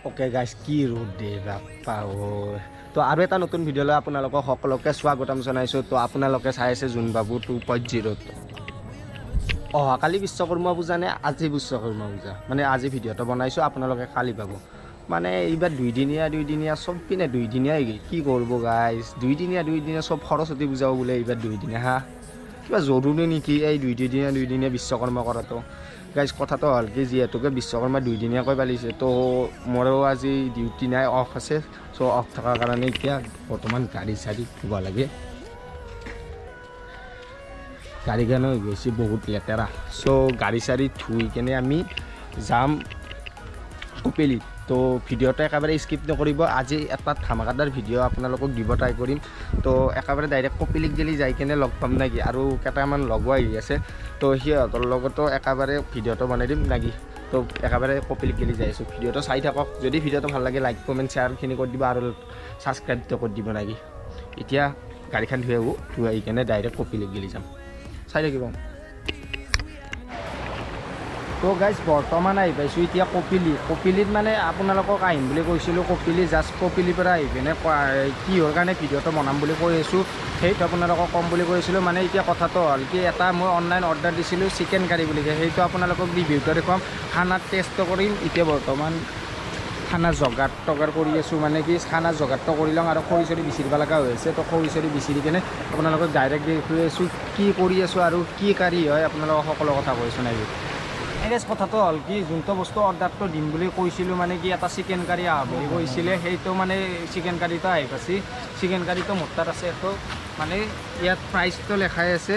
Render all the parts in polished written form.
Okay guys কি ৰ'দ দে বাপ্পা তো আৰু এটা নতুন ভিডিঅ'লৈ আপোনালোকক সকলোকে স্বাগতম জনাইছোঁ। তো আপোনালোকে চাই আছে জোনবাবু 2.0। অহাকালি বিশ্বকৰ্মা পূজা নে আজি বিশ্বকৰ্মা পূজা, মানে আজি ভিডিঅ'টো বনাইছোঁ, আপোনালোকে কালি পাব। মানে এইবাৰ দুইদিনীয়া চব পিনে দুইদিনীয়াই কি কৰিব গাইজ, দুইদিনীয়া চব সৰস্বতী পূজাও বোলে এইবাৰ দুইদিনীয়া। হা কিবা জৰুৰী নেকি এই দুইদিনীয়া বিশ্বকৰ্মা কৰাটো? গাইজ কথাটো হ'ল কি, যিহেতুকে বিশ্বকৰ্মা দুইদিনীয়াকৈ পালিছে, তো মোৰো আজি ডিউটি নাই, অফ আছে। চ' অফ থকাৰ কাৰণে এতিয়া বৰ্তমান গাড়ী চাড়ী ধুব লাগে। গাড়ীখনো হৈ গৈছে বহুত লেতেৰা। চ' গাড়ী চাড়ী ধুই কেনে আমি যাম কপিলীত। তো ভিডিঅ'টো একেবাৰে স্কিপ নকৰিব। আজি এটা ধামাকাদাৰ ভিডিঅ' আপোনালোকক দিব ট্ৰাই কৰিম। তো একেবাৰে ডাইৰেক্ট কপিলীক গেলি যাই কেনে লগ পাম নাকি, আৰু কেইটামান লগো আহি আছে, তো সিহঁতৰ লগতো একেবাৰে ভিডিঅ'টো বনাই দিম নাকি। তো একেবাৰে কপিলীক গেলি যাই আছোঁ, ভিডিঅ'টো চাই থাকক। যদি ভিডিঅ'টো ভাল লাগে লাইক কমেণ্ট শ্বেয়াৰখিনি কৰি দিব আৰু ছাবস্ক্ৰাইবটো কৰি দিব নাকি। এতিয়া গাড়ীখন ধুই আহোঁ, ধুই আহি কেনে ডাইৰেক্ট কপিলীক গেলি যাম, চাই থাকিব। তো গাইজ বৰ্তমান আহি পাইছোঁ এতিয়া কপিলীত মানে আপোনালোকক আহিম বুলি কৈছিলোঁ কপিলী, জাষ্ট কপিলীৰ পৰা আহি পিনে কিহৰ কাৰণে ভিডিঅ'টো বনাম বুলি কৈ আছোঁ সেইটো আপোনালোকক ক'ম বুলি কৈছিলোঁ। মানে এতিয়া কথাটো হ'ল কি, এটা মই অনলাইন অৰ্ডাৰ দিছিলোঁ চিকেন কাৰী বুলি কয়, সেইটো আপোনালোকক ৰিভিউটো দেখুৱাম, খানাত টেষ্টটো কৰিম। এতিয়া বৰ্তমান খানা যোগাৰ কৰি আছোঁ, মানে কি খানা যোগাৰটো কৰি লওঁ আৰু খৰি চৰি বিচিৰিব লগা হৈ আছে। তো খৰি চৰি বিচিৰি কেনে আপোনালোকক ডাইৰেক্ট দেখুৱাই আছোঁ কি কৰি আছোঁ আৰু কি কাৰী হয়, আপোনালোকক সকলো কথা কৈছোঁ নাই। এগেছ কথাটো হ'ল কি, যোনটো বস্তু অৰ্ডাৰটো দিম বুলি কৈছিলোঁ, মানে কি এটা চিকেন কাৰী আহা বুলি কৈছিলে, সেইটো মানে চিকেন কাৰীটো আহি পাইছে। চিকেন কাৰীটো মোৰ তাত আছে, এইটো মানে ইয়াত প্ৰাইচটো লেখাই আছে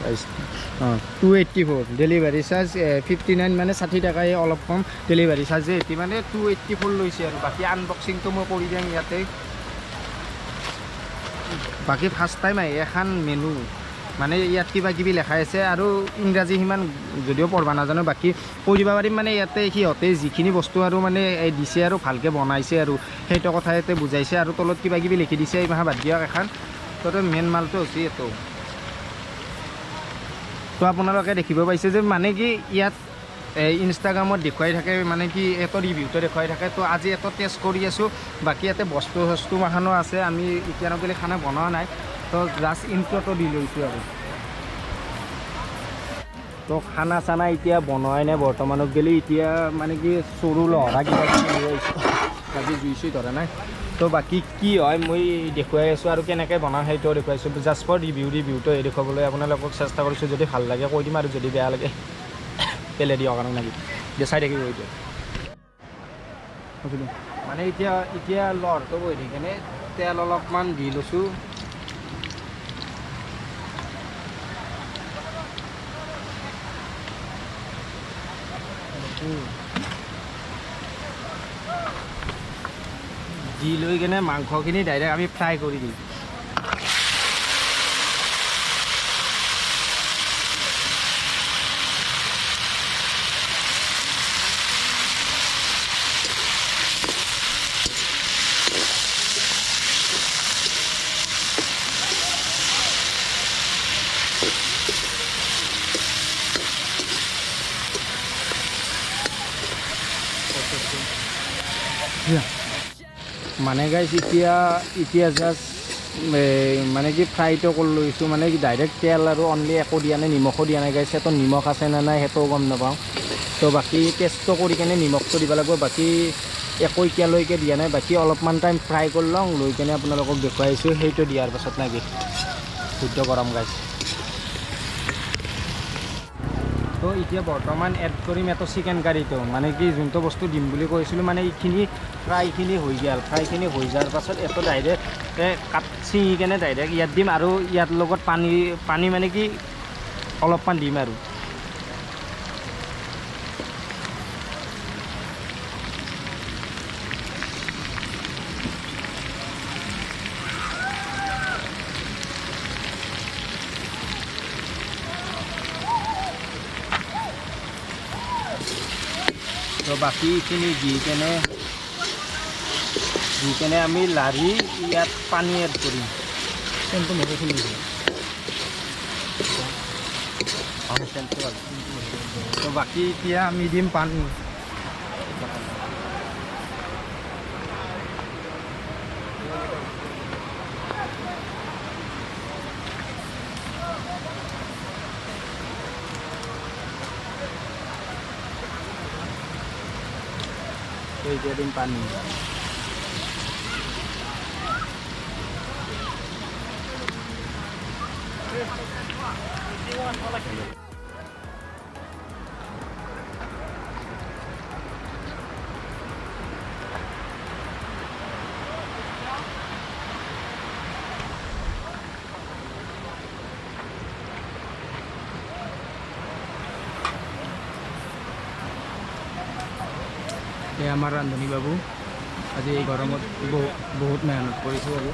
প্ৰাইচ 284, ডেলিভাৰী চাৰ্জ 59, মানে 60 টকাই অলপ কম ডেলিভাৰী চাৰ্জে। এটি মানে 284 লৈছে আৰু বাকী আনবক্সিংটো মই কৰি দিম ইয়াতে। বাকী ফাৰ্ষ্ট টাইম আহি এখন মেনু, মানে ইয়াত কিবা কিবি লেখাই আছে আৰু ইংৰাজী সিমান যদিও পঢ়বা নাজানো, বাকী কৈ দিব পাৰিম। মানে ইয়াতে সিহঁতে যিখিনি বস্তু আৰু মানে দিছে আৰু ভালকৈ বনাইছে আৰু সেইটো কথা ইয়াতে বুজাইছে, আৰু তলত কিবা কিবি লিখি দিছে এই মাহ বাদ দিয়ক এখন। তো মেইন মালটো হৈছে এইটো। তো আপোনালোকে দেখিব পাইছে যে মানে কি ইয়াত ইনষ্টাগ্ৰামত দেখুৱাই থাকে, মানে কি এটা ৰিভিউটো দেখুৱাই থাকে। তো আজি এটা টেষ্ট কৰি আছোঁ, বাকী ইয়াতে বস্তু মাখানো আছে, আমি এতিয়ালৈকে খানা বনোৱা নাই। তো জাষ্ট ইনট্ৰটো দি লৈছোঁ আৰু। তো খানা চানা এতিয়া বনোৱাই নাই বৰ্তমানত গেলি, এতিয়া মানে কি চৰু লহৰা কিবা কিবি লৈ আহিছোঁ, বাকী জুই চুই ধৰা নাই। তো বাকী কি হয় মই দেখুৱাই আছোঁ আৰু কেনেকৈ বনাওঁ সেইটোও দেখুৱাইছোঁ, জাষ্ট ফৰ ৰিভিউটো দেখুৱাবলৈ আপোনালোকক চেষ্টা কৰিছোঁ। যদি ভাল লাগে কৈ দিম আৰু যদি বেয়া লাগে পেলাই দিয়ক কাৰণে লাগি এতিয়া চাই থাকিব। এতিয়া মানে এতিয়া লহৰটো বহি দি কেনে তেল অলপমান দি লৈছোঁ। দি লৈ কেনে মাংসখিনি ডাইৰেক্ট আমি ফ্ৰাই কৰি দিম। মানে গাইজ এতিয়া জাষ্ট মানে কি ফ্ৰাইটো কৰি লৈছোঁ, মানে কি ডাইৰেক্ট তেল আৰু অনলি একো দিয়া নাই, নিমখো দিয়া নাই গাইজ। সেইটো নিমখ আছে নে নাই সেইটোও গম নাপাওঁ। তো বাকী টেষ্টটো কৰি কেনে নিমখটো দিব লাগিব, বাকী একো এতিয়ালৈকে দিয়া নাই। বাকী অলপমান টাইম ফ্ৰাই কৰি লওঁ, লৈ কেনে আপোনালোকক দেখুৱাইছোঁ, সেইটো দিয়াৰ পাছত নাকি শুদ্ধ গৰম গাইজ। তো এতিয়া বৰ্তমান এড কৰিম এটা চিকেন কাৰীটো, মানে কি যোনটো বস্তু দিম বুলি কৈছিলোঁ, মানে এইখিনি ফ্ৰাইখিনি হৈ গ'ল। ফ্ৰাইখিনি হৈ যোৱাৰ পাছত এইটো ডাইৰেক্ট ছিঙি কেনে ডাইৰেক্ট ইয়াত দিম, আৰু ইয়াৰ লগত পানী মানে কি অলপমান দিম আৰু। তো বাকীখিনি দি কেনে আমি লাৰি ইয়াত পানী এড কৰিম। তো বাকী এতিয়া আমি দিম পানী তো এতিয়া দিম পানী আমাৰ ৰান্ধনী বাবু আজি এই গৰমত বহুত মেহনত কৰিছোঁ আৰু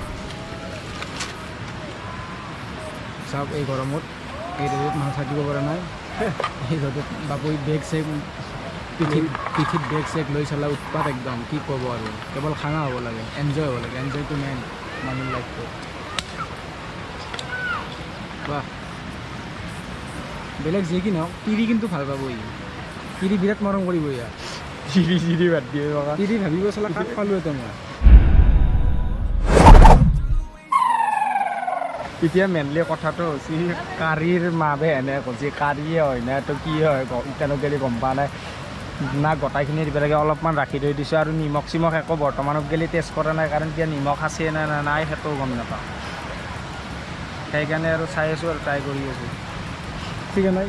চাওক এই গৰমত এই ৰ'দত মানুহ থাকিব পৰা নাই এই ৰ'দত বাবুই বেগ চেগ পিঠিত বেগ চেগ লৈ চলা উৎপাত একদম কি ক'ব আৰু কেৱল খানা হ'ব লাগে এনজয় হ'ব লাগে এনজয়টো মেইন মানুহৰ লাইফটো বাহ বেলেগ যি কি নহওক তিৰি কিন্তু ভাল পাব ই তিৰি বিৰাট মৰম কৰিব ইয়াক চিৰি বাদ দিয়ে তিৰি ভাবিব চলা কাঠ পালোহেঁতেন মই এতিয়া মেইনলি কথাটো হৈছে কাৰীৰ মাবে এনে কৈছে কাৰীয়ে হয় না তো কি হয় ইটানো গেলি গম পোৱা নাই না গোটাইখিনি দিব লাগে অলপমান ৰাখি থৈ দিছোঁ আৰু নিমখ চিমখ একো বৰ্তমানত গেলি টেষ্ট কৰা নাই কাৰণ এতিয়া নিমখ আছে নে নাই সেইটোও গম নাপাওঁ সেইকাৰণে আৰু চাই আছোঁ আৰু ট্ৰাই কৰি আছোঁ ঠিক নাই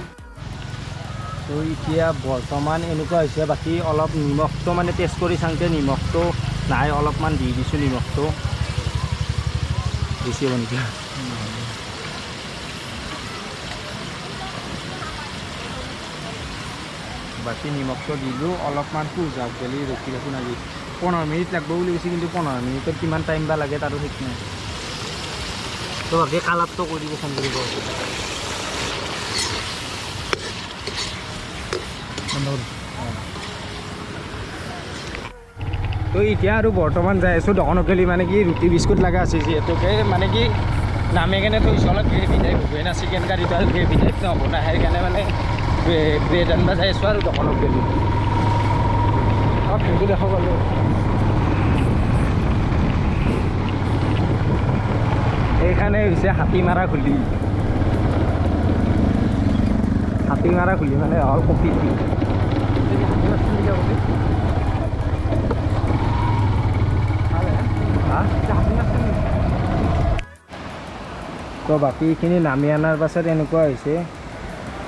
তো এতিয়া বৰ্তমান এনেকুৱা হৈছে বাকী অলপ নিমখটো মানে টেষ্ট কৰি চাওঁতে নিমখটো নাই অলপমান দি দিছোঁ নিমখটো বেছি হ'ব নেকি বাকী নিমখটো দিলোঁ অলপমান যাওক গেলি ৰখি ৰাখোঁ আজি 15 মিনিট লাগিব বুলি কৈছে কিন্তু 15 মিনিটত কিমান টাইম বা লাগে তাৰো ঠিক নাই তো বাকী কালাৰটো কৰি দিব ফোন কৰিব তো এতিয়া আৰু বৰ্তমান যাই আছোঁ দোকানত গেলি মানে কি ৰুটি বিস্কুট লগা আছে যিহেতুকে মানে কি নামে কেনে থৈছোঁ অলপ গ্ৰেভি টাইপ হ'ব না চিকেন কাৰীটো আৰু গ্ৰেভি টাইপ নহ'ব না সেইকাৰণে মানে ব্ৰেড আনিব যাই আছোঁ আৰু দোকানত গেলি অলপ ভিডিঅ'টো দেখা পালোঁ এইখানে হৈছে হাতীমাৰা খুলি মানে হ'ল কফি তো বাকীখিনি নামি অনাৰ পাছত এনেকুৱা হৈছে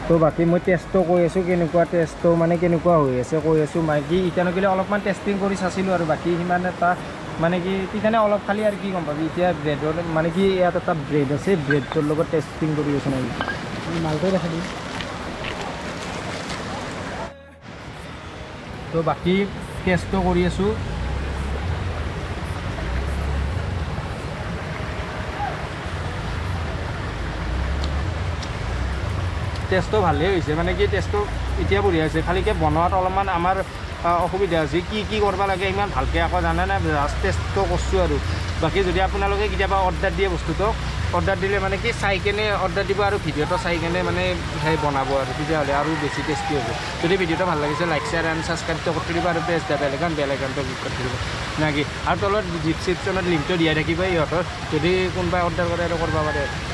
তো বাকী মই টেষ্টটো কৈ আছোঁ কেনেকুৱা টেষ্টটো মানে কেনেকুৱা হৈ আছে কৈ আছোঁ মাইকি ইতিয়ানকিলে অলপমান টেষ্টিং কৰি চাইছিলোঁ আৰু বাকী সিমান এটা মানে কি তিতানে অলপ খালি আৰু কি গম পাবি এতিয়া ব্ৰেডৰ মানে কি ইয়াত এটা ব্ৰেড আছে ব্ৰেডটোৰ লগত টেষ্টিং কৰি আছোঁ নাই মালটোৱে দেখা দিম তো বাকী টেষ্টটো কৰি আছোঁ টেষ্টটো ভালেই হৈছে মানে কি টেষ্টটো এতিয়া বঢ়িয়া হৈছে খালিকৈ বনোৱাত অলপমান আমাৰ অসুবিধা হৈছে কি কৰিব লাগে ইমান ভালকৈ আকৌ জানে নাই জাষ্ট টেষ্টটো কৰিছোঁ আৰু বাকী যদি আপোনালোকে কেতিয়াবা অৰ্ডাৰ দিয়ে বস্তুটো অৰ্ডাৰ দিলে মানে কি চাই কেনে অৰ্ডাৰ দিব আৰু ভিডিঅ'টো চাই কেনে মানে সেই বনাব আৰু তেতিয়াহ'লে আৰু বেছি টেষ্টি হ'ব যদি ভিডিঅ'টো ভাল লাগিছে লাইক শ্বেয়াৰ এণ্ড ছাবস্ক্ৰাইবটো কৰি দিব আৰু প্ৰেছ বেল আইকনটো ক্লিক কৰি দিব নাকি আৰু তলত ডিছক্ৰিপশ্যনত লিংকটো দিয়াই থাকিব ইহঁতৰ যদি কোনোবাই অৰ্ডাৰ কৰে আৰু কৰিব পাৰে